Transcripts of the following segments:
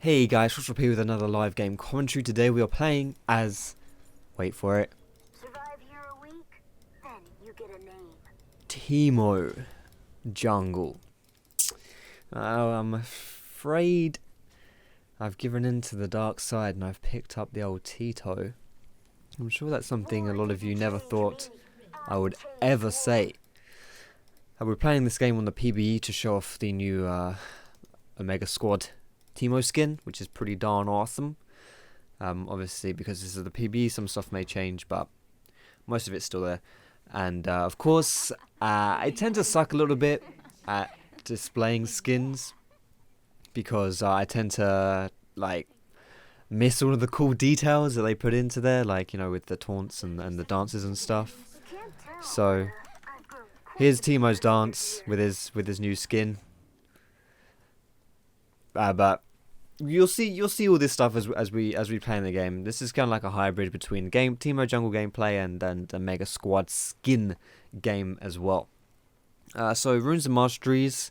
Hey guys, Foxdrop here with another live game commentary. Today we are playing as, wait for it, Survive here a week, then you get a name. Teemo Jungle. I'm afraid I've given in to the dark side and I've picked up the old Tito. I'm sure that's something a lot of you never thought I would ever say. We're playing this game on the PBE to show off the new Omega Squad Teemo skin, which is pretty darn awesome. Obviously, because this is the PBE, some stuff may change, but most of it's still there. And of course, I tend to suck a little bit at displaying skins because I tend to miss all of the cool details that they put into there, like, you know, with the taunts and the dances and stuff. So here's Teemo's dance with his new skin. But you'll see all this stuff as we play in the game. This is kind of like a hybrid between Teemo jungle gameplay and the Mega Squad skin game as well. So runes and masteries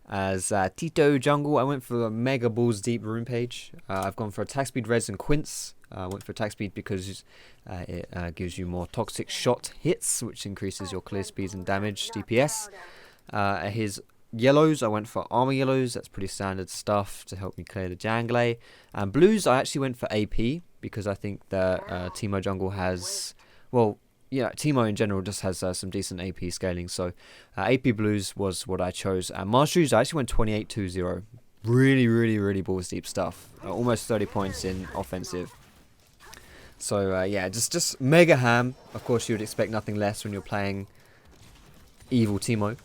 as Tito jungle. I went for a Mega Balls Deep rune page. I've gone for attack speed res and Quints. I went for attack speed because it gives you more toxic shot hits, which increases your clear speeds and damage DPS. His yellows, I went for armor yellows. That's pretty standard stuff to help me clear the jungle. And blues, I actually went for AP because I think that Teemo jungle has, well, yeah, Teemo in general just has some decent AP scaling. So AP blues was what I chose. And masteries, I actually went 28-2-0. Really balls deep stuff. Almost 30 points in offensive. So yeah, just mega ham. Of course, you would expect nothing less when you're playing evil Teemo.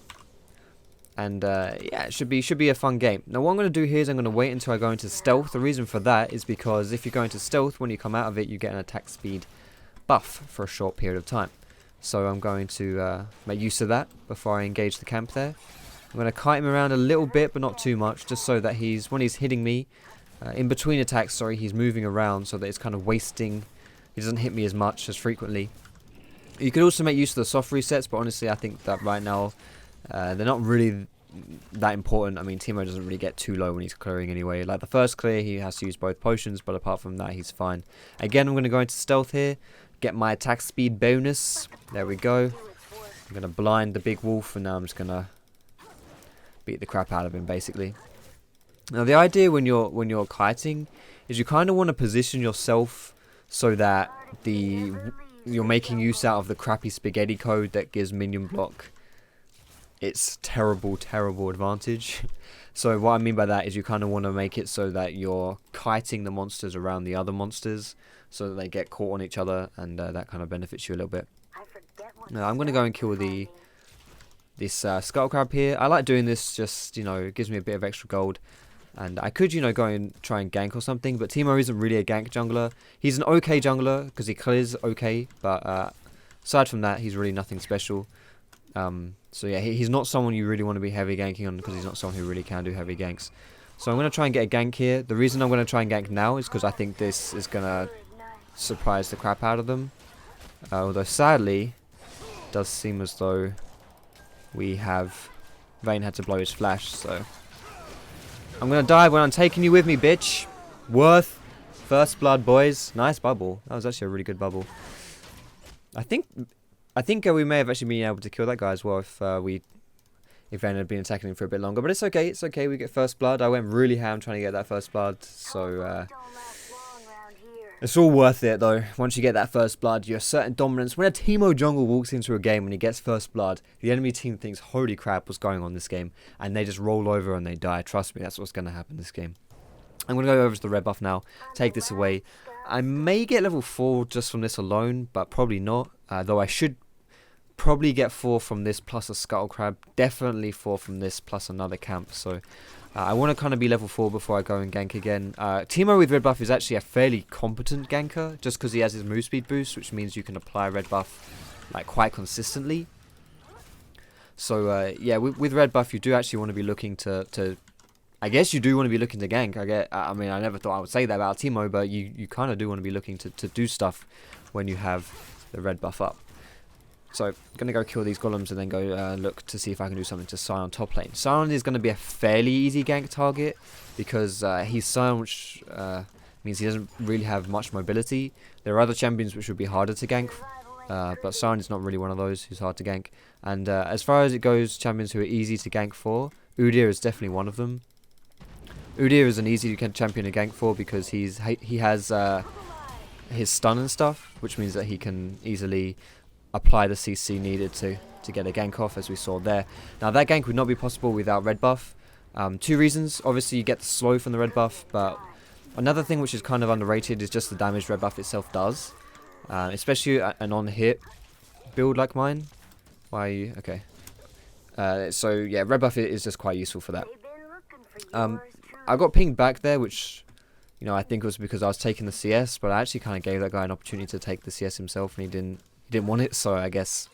And yeah, it should be a fun game. Now what I'm going to do here is I'm going to wait until I go into stealth. The reason for that is because if you go into stealth, when you come out of it, you get an attack speed buff for a short period of time. So I'm going to make use of that before I engage the camp there. I'm going to kite him around a little bit, but not too much, just so that when he's hitting me, in between attacks, sorry, he's moving around so that it's kind of wasting. He doesn't hit me as much as frequently. You could also make use of the soft resets, but honestly, I think that right now they're not really that important. I mean, Teemo doesn't really get too low when he's clearing anyway. Like the first clear, he has to use both potions, but apart from that, he's fine. Again, I'm going to go into stealth here, get my attack speed bonus. There we go. I'm going to blind the big wolf, and now I'm just going to beat the crap out of him, basically. Now, the idea when you're kiting is you kind of want to position yourself so that you're making use out of the crappy spaghetti code that gives minion block its terrible advantage. So what I mean by that is you kind of want to make it so that you're kiting the monsters around the other monsters so that they get caught on each other, and that kind of benefits you a little bit. Now I'm going to go and kill this skull crab here. I like doing this, just, you know, it gives me a bit of extra gold. And I could, you know, go and try and gank or something, but Teemo isn't really a gank jungler. He's an okay jungler because he clears okay, but aside from that, he's really nothing special. So yeah, he's not someone you really want to be heavy ganking on because he's not someone who really can do heavy ganks. So I'm going to try and get a gank here. The reason I'm going to try and gank now is because I think this is going to surprise the crap out of them. Although sadly, it does seem as though Vayne had to blow his flash, so I'm going to die when I'm taking you with me, bitch. Worth. First blood, boys. Nice bubble. That was actually a really good bubble. I think we may have actually been able to kill that guy as well if Vayne had been attacking him for a bit longer. But it's okay. It's okay. We get first blood. I went really ham trying to get that first blood. So it's all worth it, though. Once you get that first blood, you assert dominance. When a Teemo jungle walks into a game and he gets first blood, the enemy team thinks, holy crap, what's going on in this game? And they just roll over and they die. Trust me, that's what's going to happen this game. I'm going to go over to the red buff now. Take this away. I may get level 4 just from this alone, but probably not. Though I should probably get 4 from this plus a scuttle crab. Definitely 4 from this plus another camp. So I want to kind of be level 4 before I go and gank again. Teemo with red buff is actually a fairly competent ganker, just because he has his move speed boost, which means you can apply red buff like quite consistently. So yeah, with red buff you do actually want to be looking to I guess you do want to be looking to gank. I mean, I never thought I would say that about Teemo, but you kind of do want to be looking to do stuff when you have the red buff up. So, going to go kill these golems and then go look to see if I can do something to Sion top lane. Sion is going to be a fairly easy gank target because he's Sion, which means he doesn't really have much mobility. There are other champions which would be harder to gank, but Sion is not really one of those who's hard to gank. And as far as it goes, champions who are easy to gank for, Udyr is definitely one of them. Udyr is an easy champion to gank for because he has his stun and stuff, which means that he can easily apply the CC needed to get a gank off, as we saw there. Now that gank would not be possible without red buff. 2 reasons. Obviously you get the slow from the red buff, but another thing which is kind of underrated is just the damage red buff itself does. Especially an on-hit build like mine. Why? Okay. So yeah, red buff is just quite useful for that. I got pinged back there, which, you know, I think it was because I was taking the CS, but I actually kind of gave that guy an opportunity to take the CS himself, and he didn't want it. So I guess,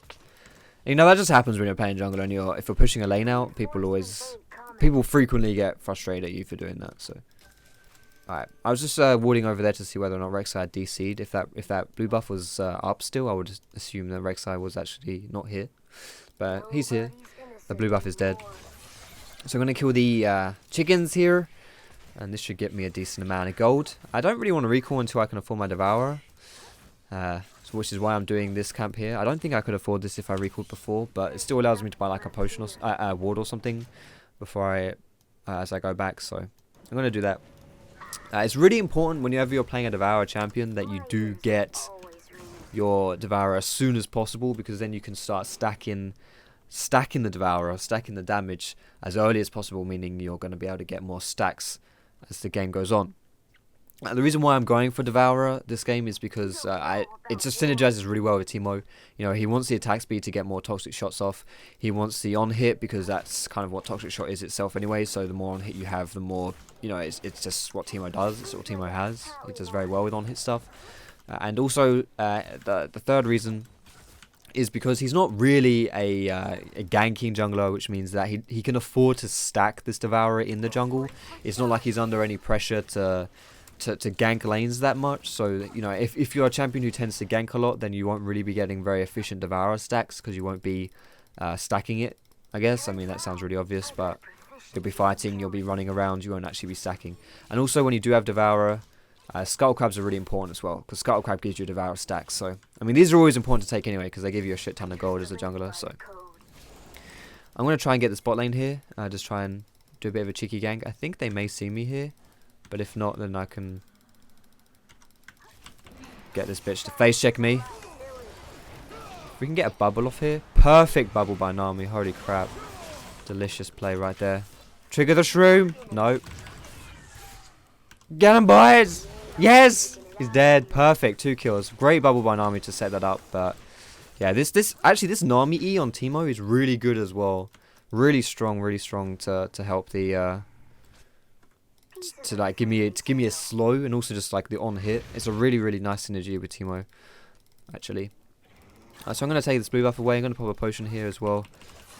you know, that just happens when you're playing jungle, and if you're pushing a lane out, people frequently get frustrated at you for doing that. So, alright, I was just warding over there to see whether or not Rek'Sai had DC'd. If that blue buff was up still, I would assume that Rek'Sai was actually not here, but he's here. The blue buff is dead. So I'm going to kill the chickens here, and this should get me a decent amount of gold. I don't really want to recall until I can afford my Devourer, which is why I'm doing this camp here. I don't think I could afford this if I recalled before, but it still allows me to buy like a potion or ward or something before as I go back. So I'm going to do that. It's really important whenever you're playing a Devourer champion that you do get your Devourer as soon as possible, because then you can start stacking the Devourer, stacking the damage as early as possible, meaning you're going to be able to get more stacks as the game goes on. The reason why I'm going for Devourer this game is because it just synergizes really well with Teemo. You know, he wants the attack speed to get more toxic shots off. He wants the on hit because that's kind of what toxic shot is itself anyway. So the more on hit you have, the more, you know, it's just what Teemo does. It's what Teemo has. He does very well with on hit stuff. And also the third reason is because he's not really a ganking jungler, which means that he can afford to stack this Devourer in the jungle. It's not like he's under any pressure to gank lanes that much. So, you know, if you're a champion who tends to gank a lot, then you won't really be getting very efficient Devourer stacks because you won't be stacking it, I guess. I mean, that sounds really obvious, but you'll be fighting, you'll be running around, you won't actually be stacking. And also when you do have Devourer, Scuttle Crabs are really important as well, because Scuttle Crab gives you Devourer stacks. So, I mean, these are always important to take anyway, because they give you a shit ton of gold as a jungler. So, I'm going to try and get this bot lane here. Just try and do a bit of a cheeky gank. I think they may see me here, but if not, then I can get this bitch to face check me. We can get a bubble off here. Perfect bubble by Nami. Holy crap. Delicious play right there. Trigger the shroom. No. Get him, boys. Yes. He's dead. Perfect. 2 kills. Great bubble by Nami to set that up. But yeah, this Nami E on Teemo is really good as well. Really strong to help the to give me a slow, and also just like the on hit. It's a really nice synergy with Teemo, actually. So I'm gonna take this blue buff away. I'm gonna pop a potion here as well.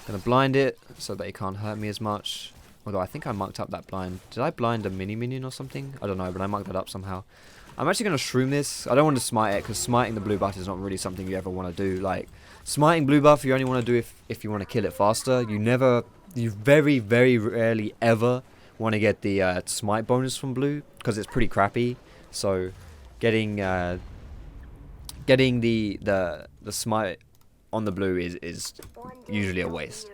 Gonna blind it so that it can't hurt me as much. Although I think I mucked up that blind. Did I blind a mini minion or something? I don't know, but I mucked that up somehow. I'm actually gonna shroom this. I don't want to smite it because smiting the blue buff is not really something you ever want to do. Like smiting blue buff, you only want to do if you want to kill it faster. You very rarely ever want to get the smite bonus from blue because it's pretty crappy. So getting the smite on the blue is usually a waste,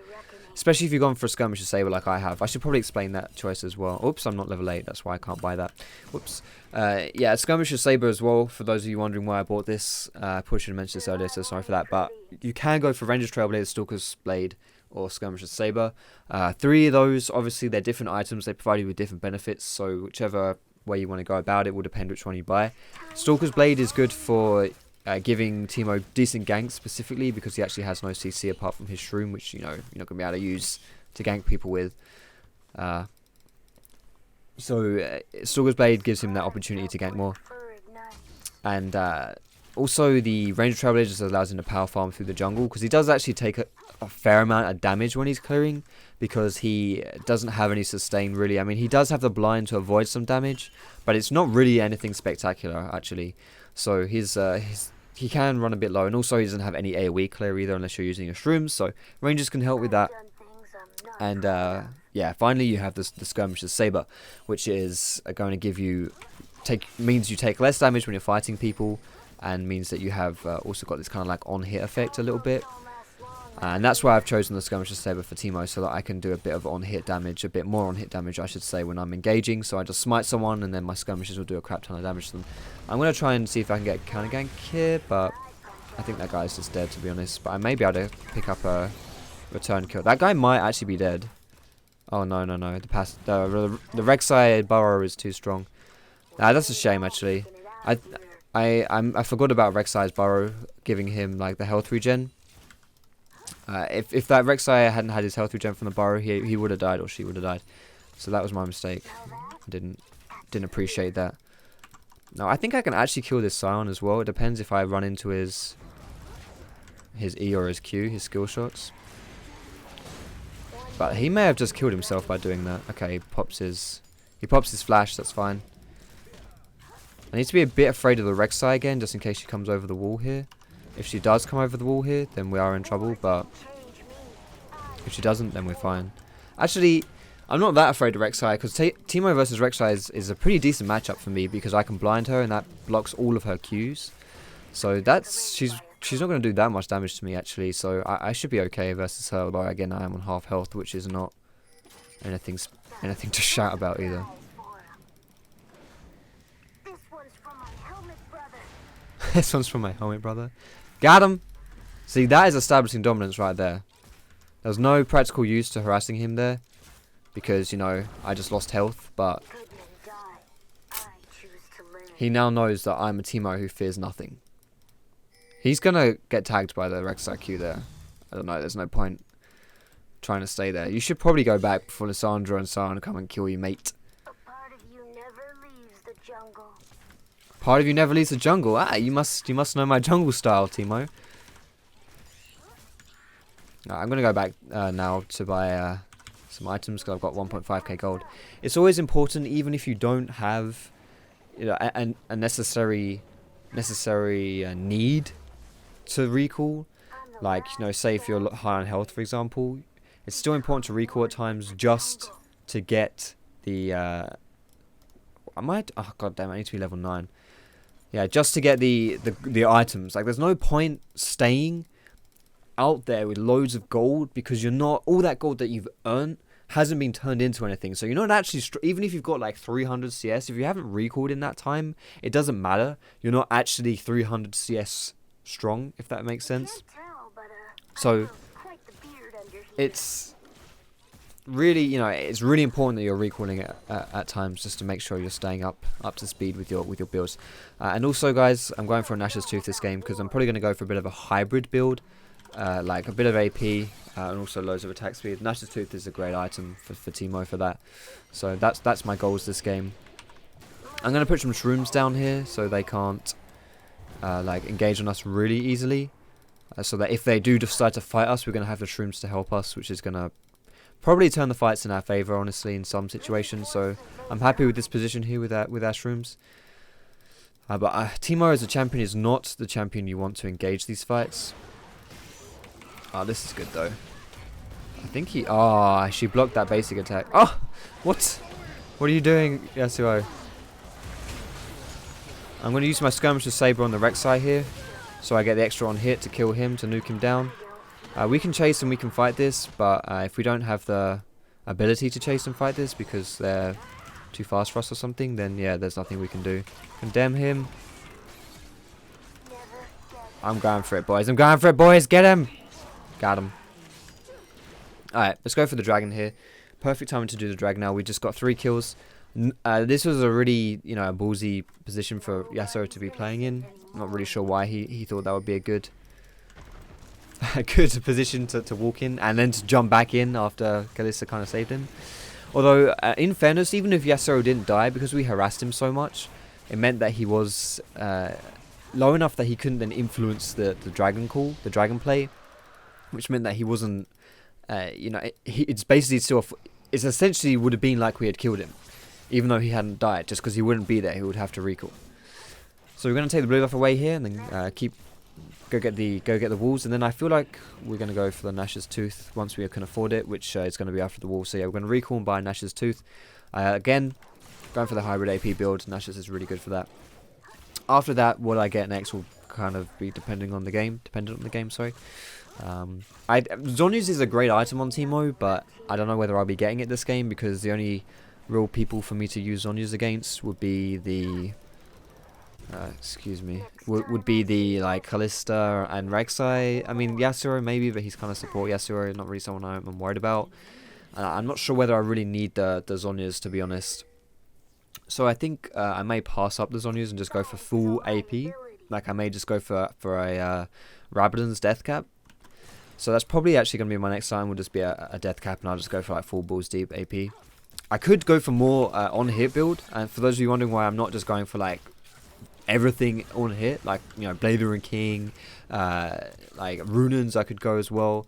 especially if you're going for a skirmisher saber like I have. I should probably explain that choice as well. Oops, I'm not level 8, that's why I can't buy that. Whoops. Yeah, skirmisher saber as well, for those of you wondering why I bought this. I probably should have mentioned this earlier, so sorry for that. But you can go for Ranger's Trailblazer, Stalker's Blade, or Skirmisher's Saber. 3 of those, obviously they're different items, they provide you with different benefits, so whichever way you want to go about it will depend which one you buy. Stalker's Blade is good for giving Teemo decent ganks, specifically because he actually has no CC apart from his shroom, which you know you're not going to be able to use to gank people with. So Stalker's Blade gives him that opportunity to gank more. And also the Ranger Trailblazer just allows him to power farm through the jungle, because he does actually take a fair amount of damage when he's clearing, because he doesn't have any sustain really. I mean, he does have the blind to avoid some damage, but it's not really anything spectacular actually. So his he can run a bit low, and also he doesn't have any AoE clear either unless you're using your shrooms, so rangers can help with that. And yeah, finally you have the Skirmisher's Saber, which is going to give you means you take less damage when you're fighting people, and means that you have also got this kind of like on hit effect a little bit. And that's why I've chosen the Skirmisher's Saber for Teemo, so that I can do a bit of on-hit damage, a bit more on-hit damage I should say, when I'm engaging. So I just smite someone and then my skirmishers will do a crap ton of damage to them. I'm going to try and see if I can get counter gank here, but I think that guy's just dead, to be honest. But I may be able to pick up a return kill. That guy might actually be dead. Oh no, no, no. The Rek'Sai burrow is too strong. That's a shame actually. I forgot about Rek'Sai's burrow giving him like the health regen. If that Rek'Sai hadn't had his health regen from the burrow, he would have died, or she would have died. So that was my mistake. I didn't appreciate that. Now I think I can actually kill this Scion as well. It depends if I run into his E or his Q, his skill shots. But he may have just killed himself by doing that. Okay, he pops his flash. That's fine. I need to be a bit afraid of the Rek'Sai again, just in case she comes over the wall here. If she does come over the wall here, then we are in trouble, but if she doesn't, then we're fine. Actually, I'm not that afraid of Rek'Sai, because Teemo versus Rek'Sai is a pretty decent matchup for me, because I can blind her, and that blocks all of her Qs. So she's not going to do that much damage to me, actually, so I should be okay versus her, although, again, I am on half health, which is not anything to shout about, either. This one's from my helmet brother. Got him! See, that is establishing dominance right there. There's no practical use to harassing him there, because, you know, I just lost health, but he now knows that I'm a Teemo who fears nothing. He's gonna get tagged by the Rek'Sai Q there. I don't know, there's no point trying to stay there. You should probably go back before Lissandra and Sion come and kill you, mate. A part of you never leaves the jungle. Part of you never leaves the jungle. Ah, you must know my jungle style, Teemo. I'm gonna go back now to buy some items, because I've got 1.5k gold. It's always important, even if you don't have, you know, a necessary need to recall. Like, you know, say if you're high on health, for example, it's still important to recall at times, just to get the oh god damn, I need to be level 9. Yeah, just to get the items. Like, there's no point staying out there with loads of gold, because you're not, all that gold that you've earned hasn't been turned into anything. So you're not actually, even if you've got like 300 CS, if you haven't recalled in that time, it doesn't matter. You're not actually 300 CS strong, if that makes sense. So it's really, you know, it's really important that you're recalling it at times, just to make sure you're staying up to speed with your builds. And also, guys, I'm going for a Nash's Tooth this game, because I'm probably going to go for a bit of a hybrid build, like a bit of AP and also loads of attack speed. Nash's Tooth is a great item for Teemo for that. So that's my goals this game. I'm going to put some shrooms down here so they can't like engage on us really easily. So that if they do decide to fight us, we're going to have the shrooms to help us, which is going to probably turn the fights in our favour, honestly, in some situations. So I'm happy with this position here with our shrooms. But Teemo as a champion is not the champion you want to engage these fights. This is good though. I think he... she blocked that basic attack. Oh! What? What are you doing, Yasuo? I'm going to use my Skirmisher's Saber on the Rek'Sai here, so I get the extra on hit to kill him, to nuke him down. We can chase and we can fight this, but if we don't have the ability to chase and fight this because they're too fast for us or something, then yeah, there's nothing we can do. Condemn him. I'm going for it, boys. I'm going for it, boys. Get him. Got him. Alright, let's go for the dragon here. Perfect time to do the dragon now. We just got 3 kills. This was a really, you know, a ballsy position for Yasuo to be playing in. I'm not really sure why he thought that would be a good position to walk in and then to jump back in after Kalista kind of saved him. Although, in fairness, even if Yasuo didn't die, because we harassed him so much, it meant that he was low enough that he couldn't then influence the dragon call, the dragon play, which meant that he wasn't, you know, it's basically still, it's essentially would have been like we had killed him, even though he hadn't died, just because he wouldn't be there, he would have to recall. So we're going to take the blue buff away here, and then keep go get the walls, and then I feel like we're gonna go for the Nash's Tooth once we can afford it, which is gonna be after the wall. So yeah, we're gonna recall and buy Nash's Tooth. Again, going for the hybrid AP build. Nash's is really good for that. After that, what I get next will kind of be dependent on the game. Sorry. Zhonya's is a great item on Teemo, but I don't know whether I'll be getting it this game because the only real people for me to use Zhonya's against would be the would be the like Kalista and Rek'Sai. I mean Yasuo maybe, but he's kind of support Yasuo, not really someone I'm worried about. I'm not sure whether I really need the Zhonya's, to be honest. So I think I may pass up the Zhonya's and just go for full AP. Like I may just go for a Rabadon's Death Cap. So that's probably actually going to be my next time. Will just be a Death Cap, and I'll just go for like full balls deep AP. I could go for more on hit build, and for those of you wondering why I'm not just going for like everything on hit, like Blader and King, like Runans I could go as well.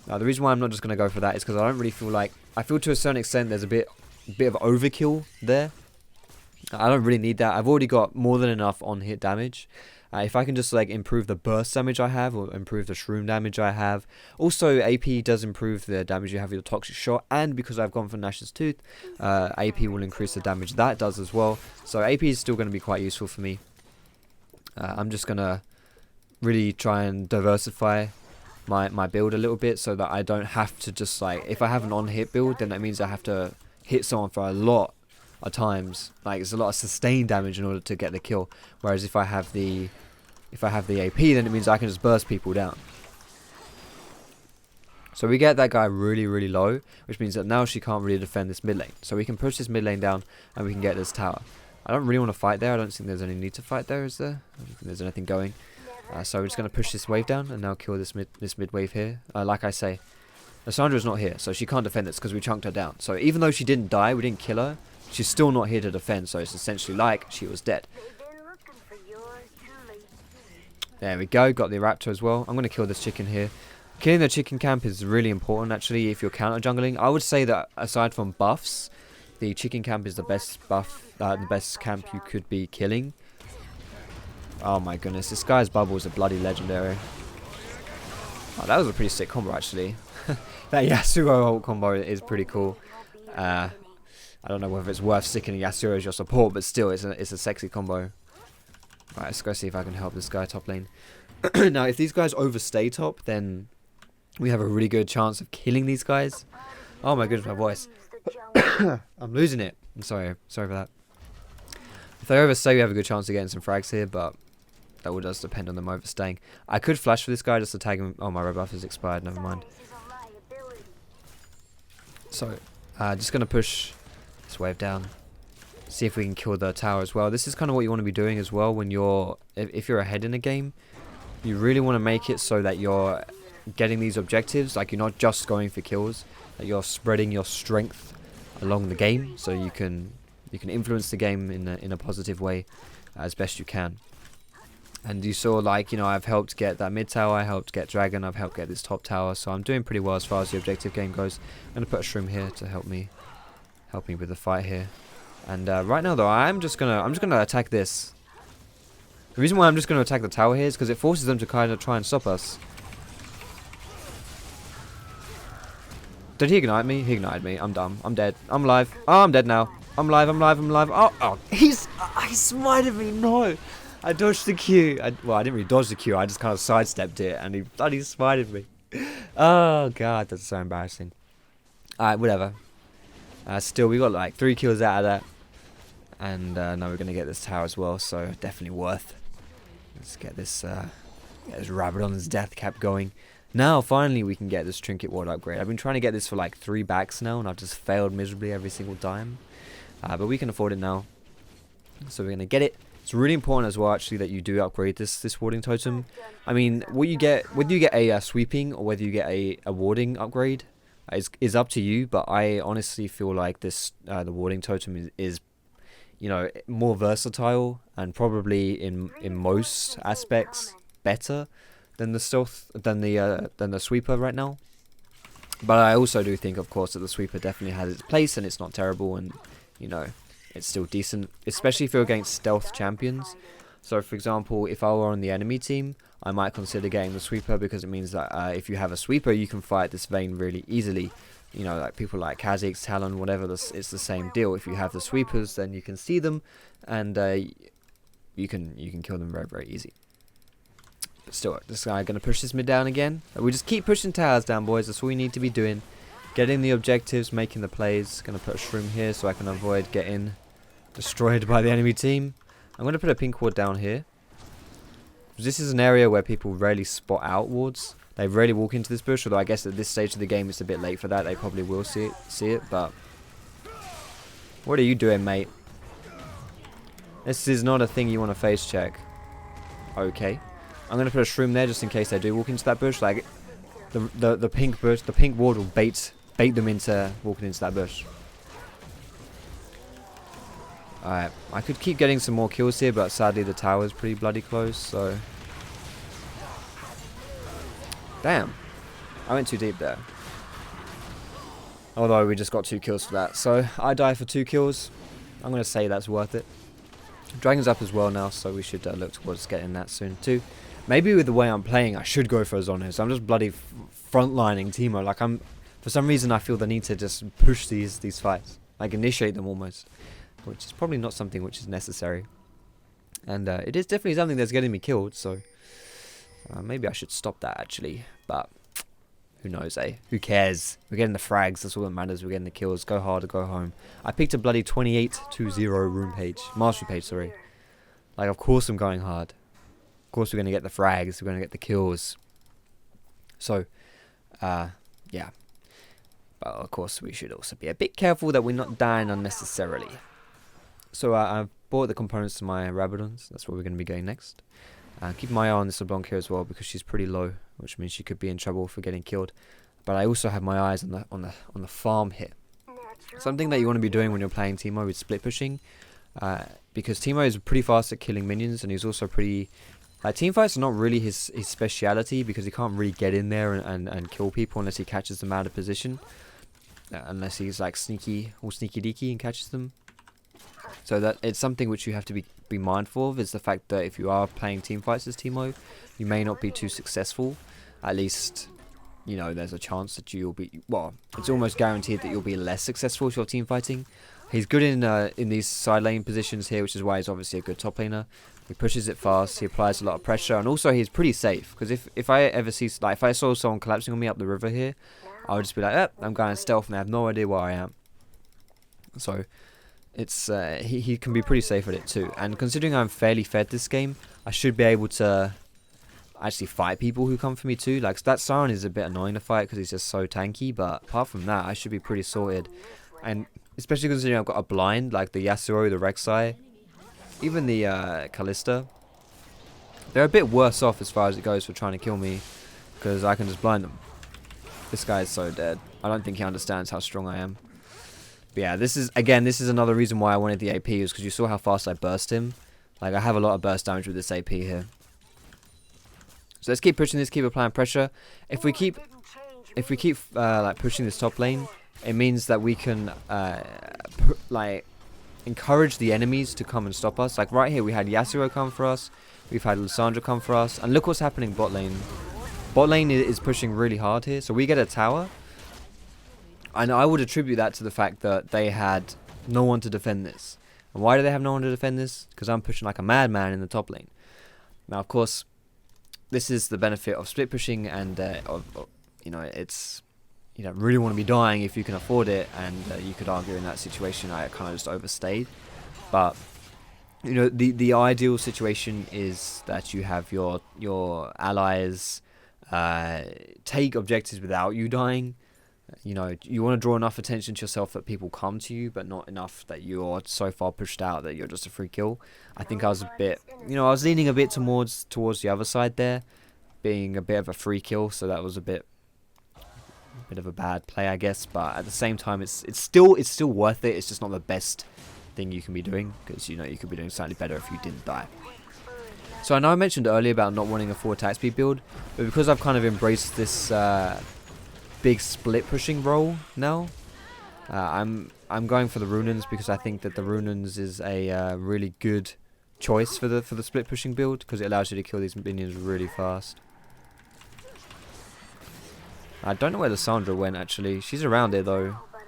The reason why I'm not just going to go for that is because I don't really feel like, I feel to a certain extent there's a bit of overkill there. I don't really need that. I've already got more than enough on hit damage. If I can just like improve the burst damage I have, or improve the shroom damage I have. Also AP does improve the damage you have with your toxic shot, and because I've gone for Nash's Tooth, AP will increase the damage that does as well. So AP is still going to be quite useful for me. I'm just going to really try and diversify my build a little bit, so that I don't have to just like, if I have an on hit build, then that means I have to hit someone for a lot of times. Like it's a lot of sustained damage in order to get the kill, whereas if I have the AP, then it means I can just burst people down. So we get that guy really low, which means that now she can't really defend this mid lane. So we can push this mid lane down and we can get this tower. I don't really want to fight there. I don't think there's any need to fight there, is there? I don't think there's anything going. So we're just going to push this wave down and now kill this mid wave here. Like I say, Lysandre's not here, so she can't defend this because we chunked her down. So even though she didn't die, we didn't kill her, she's still not here to defend, so it's essentially like she was dead. There we go, got the raptor as well. I'm going to kill this chicken here. Killing the chicken camp is really important actually if you're counter jungling. I would say that aside from buffs, the chicken camp is the best buff, the best camp you could be killing. Oh my goodness, this guy's bubble is a bloody legendary. Oh, that was a pretty sick combo actually. That Yasuo ult combo is pretty cool. I don't know whether it's worth sticking Yasuo as your support, but still, it's a sexy combo. Right, let's go see if I can help this guy top lane. Now, if these guys overstay top, then we have a really good chance of killing these guys. Oh my goodness, my voice. I'm losing it. I'm sorry for that. If they overstay, we have a good chance of getting some frags here, but that will just depend on them overstaying. I could flash for this guy just to tag him. Oh, my red buff has expired, never mind. So, just going to push this wave down. See if we can kill the tower as well. This is kind of what you want to be doing as well when you're, if you're ahead in a game. You really want to make it so that you're getting these objectives, like you're not just going for kills, that you're spreading your strength along the game, so you can influence the game in a positive way as best you can. And you saw, like, I've helped get that mid tower, I helped get dragon, I've helped get this top tower, so I'm doing pretty well as far as the objective game goes. I'm gonna put a shroom here to help me with the fight here. And right now though, I'm just gonna attack this. The reason why I'm just gonna attack the tower here is because it forces them to kind of try and stop us. Did he ignite me? He ignited me. I'm dumb. I'm dead. I'm alive. Oh, I'm dead now. I'm alive. Oh, he smited me. No. I dodged the Q. Well, I didn't really dodge the Q. I just kind of sidestepped it, and he bloody smited me. Oh, God. That's so embarrassing. Alright, whatever. Still, we got like 3 kills out of that. And now we're going to get this tower as well, so definitely worth. Let's get this Rabadon's Death Cap going. Now, finally, we can get this Trinket Ward upgrade. I've been trying to get this for like 3 backs now, and I've just failed miserably every single time. But we can afford it now. So we're going to get it. It's really important as well, actually, that you do upgrade this warding totem. I mean, what you get, whether you get a sweeping or whether you get a warding upgrade, is up to you. But I honestly feel like this the warding totem is more versatile and probably in most aspects better than the sweeper right now. But I also do think, of course, that the sweeper definitely has its place and it's not terrible, and it's still decent, especially if you're against stealth champions. So for example, if I were on the enemy team, I might consider getting the sweeper, because it means that if you have a sweeper, you can fight this vein really easily. You know, like people like Kha'Zix, Talon, whatever, it's the same deal. If you have the sweepers, then you can see them, and you can kill them very, very easy. But still, this guy gonna push this mid down again. We just keep pushing towers down, boys. That's all we need to be doing. Getting the objectives, making the plays. Gonna put a shroom here so I can avoid getting destroyed by the enemy team. I'm gonna put a pink ward down here. This is an area where people rarely spot out wards. They rarely walk into this bush, although I guess at this stage of the game it's a bit late for that. They probably will see it, but what are you doing, mate? This is not a thing you want to face check. Okay. I'm gonna put a shroom there just in case they do walk into that bush. Like the pink bush, the pink ward will bait them into walking into that bush. Alright, I could keep getting some more kills here, but sadly the tower's pretty bloody close, so... Damn. I went too deep there. Although we just got 2 kills for that. So, I die for 2 kills. I'm going to say that's worth it. Dragon's up as well now, so we should look towards getting that soon too. Maybe with the way I'm playing, I should go for a zone here. So I'm just bloody frontlining Teemo. Like, for some reason, I feel the need to just push these fights. Like, initiate them almost. Which is probably not something which is necessary. And it is definitely something that's getting me killed, so maybe I should stop that actually. But who knows, eh? Who cares? We're getting the frags, that's all that matters. We're getting the kills. Go hard or go home. I picked a bloody 28-0 room page. Mastery page, sorry. Like, of course I'm going hard. Of course we're going to get the frags. We're going to get the kills. So, yeah. But of course we should also be a bit careful that we're not dying unnecessarily. So I've bought the components to my Rabadons. That's what we're going to be going next. Keep my eye on this LeBlanc here as well, because she's pretty low, which means she could be in trouble for getting killed. But I also have my eyes on the farm here. Something that you want to be doing when you're playing Teemo is split pushing, because Teemo is pretty fast at killing minions, and he's also pretty... Like, team fights are not really his speciality, because he can't really get in there and kill people unless he catches them out of position. Unless he's like sneaky deaky and catches them. So that it's something which you have to be mindful of, is the fact that if you are playing team fights as Teemo, you may not be too successful. At least, you know, there's a chance that you'll be... Well, it's almost guaranteed that you'll be less successful if you're team fighting. He's good in these side lane positions here, which is why he's obviously a good top laner. He pushes it fast, he applies a lot of pressure, and also he's pretty safe. Because if I ever see... Like, if I saw someone collapsing on me up the river here, I would just be like, I'm going stealth and I have no idea where I am. So... It's he can be pretty safe at it too, and considering I'm fairly fed this game, I should be able to actually fight people who come for me too. Like, that Siren is a bit annoying to fight because he's just so tanky, but apart from that, I should be pretty sorted. And especially considering I've got a blind like the Yasuo, the Rek'Sai, even the Kalista. They're a bit worse off as far as it goes for trying to kill me, because I can just blind them. This guy is so dead. I don't think he understands how strong I am. But yeah, this is another reason why I wanted the AP, is because you saw how fast I burst him. Like, I have a lot of burst damage with this AP here. So let's keep pushing this, keep applying pressure. If we keep like pushing this top lane, it means that we can like encourage the enemies to come and stop us. Like right here, we had Yasuo come for us, we've had Lissandra come for us, and look what's happening bot lane. Bot lane is pushing really hard here, so we get a tower. And I would attribute that to the fact that they had no one to defend this. And why do they have no one to defend this? Because I'm pushing like a madman in the top lane. Now, of course, this is the benefit of split pushing, and you know, it's, you don't really want to be dying if you can afford it. And you could argue in that situation I kind of just overstayed. But you know, the ideal situation is that you have your allies take objectives without you dying. You know, you want to draw enough attention to yourself that people come to you, but not enough that you're so far pushed out that you're just a free kill. I think I was a bit, you know, I was leaning a bit towards the other side there, being a bit of a free kill, so that was a bit of a bad play, I guess. But at the same time, it's still worth it. It's just not the best thing you can be doing, because, you know, you could be doing slightly better if you didn't die. So I know I mentioned earlier about not wanting a full attack speed build, but because I've kind of embraced this big split pushing role now, I'm going for the Runins, because I think that the Runins is a really good choice for the split pushing build because it allows you to kill these minions really fast. I don't know where the Sandra went actually. She's around here though. But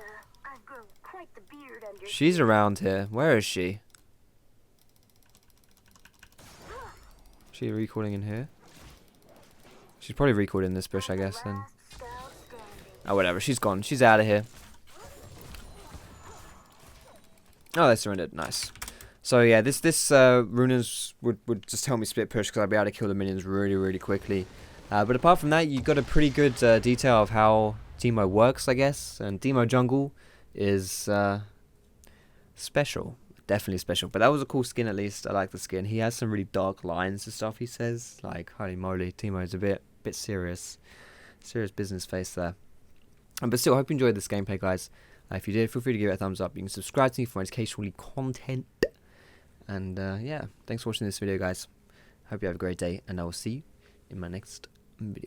I've grown quite the beard under. She's around here. Where is she? Is she recalling in here? She's probably recalled in this bush, I guess, then. Last scout standing. Oh, whatever. She's gone. She's out of here. Oh, they surrendered. Nice. So, yeah, this Runers would just help me split push because I'd be able to kill the minions really quickly. But apart from that, you got a pretty good detail of how Teemo works, I guess. And Teemo jungle is special. Definitely special. But that was a cool skin, at least. I like the skin. He has some really dark lines and stuff, he says. Like, holy moly, Teemo's a bit serious. Serious business face there. But still, I hope you enjoyed this gameplay, guys. If you did, feel free to give it a thumbs up. You can subscribe to me for more educational content. And, yeah, thanks for watching this video, guys. Hope you have a great day. And I will see you in my next video.